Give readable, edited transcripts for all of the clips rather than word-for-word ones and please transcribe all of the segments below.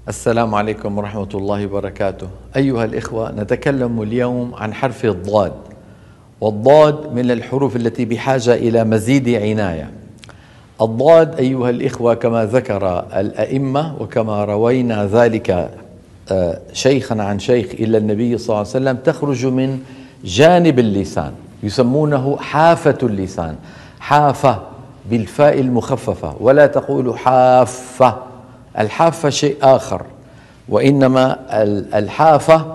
السلام عليكم ورحمة الله وبركاته. أيها الإخوة، نتكلم اليوم عن حرف الضاد، والضاد من الحروف التي بحاجة إلى مزيد عناية. الضاد أيها الإخوة كما ذكر الأئمة وكما روينا ذلك شيخا عن شيخ إلى النبي صلى الله عليه وسلم، تخرج من جانب اللسان، يسمونه حافة اللسان، حافة بالفاء المخففة، ولا تقول حافة. الحافة شيء آخر، وإنما الحافة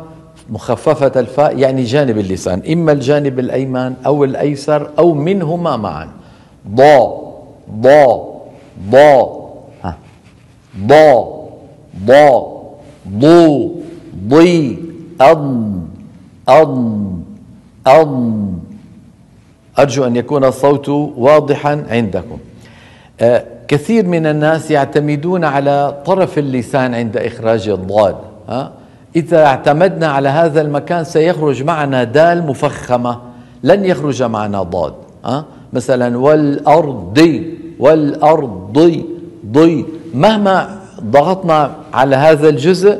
مخففة الفاء يعني جانب اللسان، إما الجانب الأيمن أو الأيسر أو منهما معا. ضا ضا ضا ضا ضا ضو ضي أض أض. أرجو أن يكون الصوت واضحا عندكم. كثير من الناس يعتمدون على طرف اللسان عند إخراج الضاد. إذا اعتمدنا على هذا المكان سيخرج معنا دال مفخمة، لن يخرج معنا ضاد. مثلا والأرض والأرض ضي، مهما ضغطنا على هذا الجزء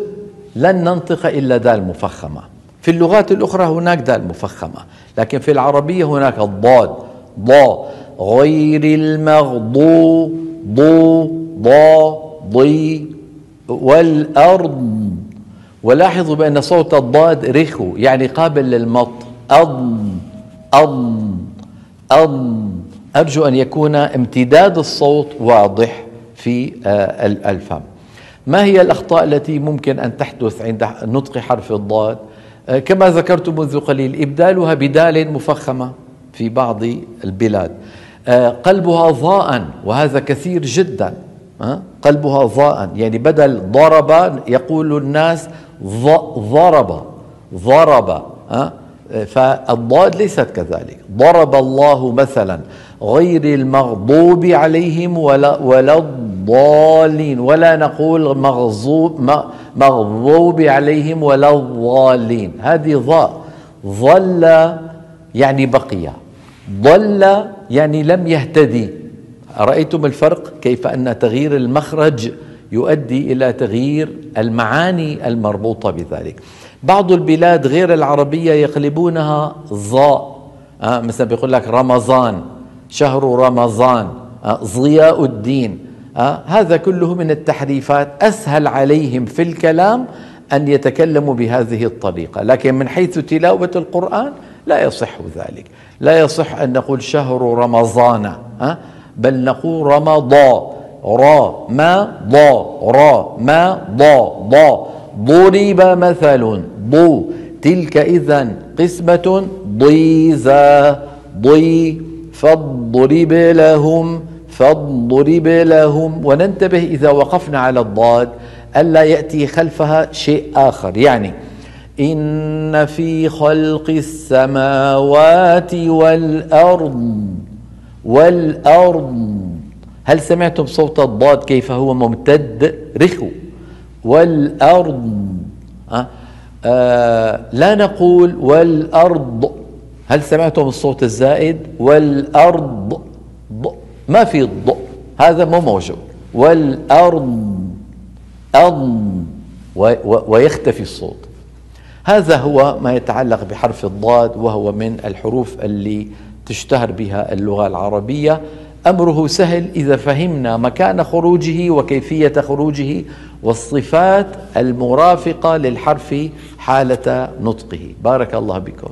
لن ننطق إلا دال مفخمة. في اللغات الأخرى هناك دال مفخمة، لكن في العربية هناك الضاد ضا. غير المغضوب ضو ضا ضي والأرض. ولاحظوا بأن صوت الضاد رخو، يعني قابل للمط. أض أض أض. أرجو أن يكون امتداد الصوت واضح في الفم. ما هي الأخطاء التي ممكن أن تحدث عند نطق حرف الضاد؟ كما ذكرت منذ قليل، إبدالها بدال مفخمة في بعض البلاد، قلبها ضاء، وهذا كثير جدا. قلبها ضاء، يعني بدل ضرب يقول الناس ضرب ضرب. فالضاد ليست كذلك. ضرب الله مثلا، غير المغضوب عليهم ولا الضالين، ولا نقول مغضوب عليهم ولا الضالين. هذه ضاء. ظل يعني بقي، ضل يعني لم يهتدي. رأيتم الفرق كيف أن تغيير المخرج يؤدي إلى تغيير المعاني المربوطة بذلك. بعض البلاد غير العربية يقلبونها ضاء، مثلا بيقول لك رمضان، شهر رمضان، ضياء الدين. هذا كله من التحريفات. أسهل عليهم في الكلام أن يتكلموا بهذه الطريقة، لكن من حيث تلاوة القرآن لا يصح ذلك. لا يصح أن نقول شهر رمضان، بل نقول رمضان، را ما ضا، را ما ضا ضا. ضرب مثل ضو، تلك إذن قسمة ضيزى ضي. فاضرب لهم فاضرب لهم. وننتبه إذا وقفنا على الضاد ألا يأتي خلفها شيء آخر، يعني إن في خلق السماوات والأرض. هل سمعتم صوت الضاد كيف هو ممتد رخو؟ والأرض. لا نقول والأرض. هل سمعتم الصوت الزائد؟ والأرض ما في الض، هذا مو موجود. والأرض ويختفي الصوت. هذا هو ما يتعلق بحرف الضاد، وهو من الحروف اللي تشتهر بها اللغة العربية. أمره سهل إذا فهمنا مكان خروجه وكيفية خروجه والصفات المرافقة للحرف حالة نطقه. بارك الله بكم.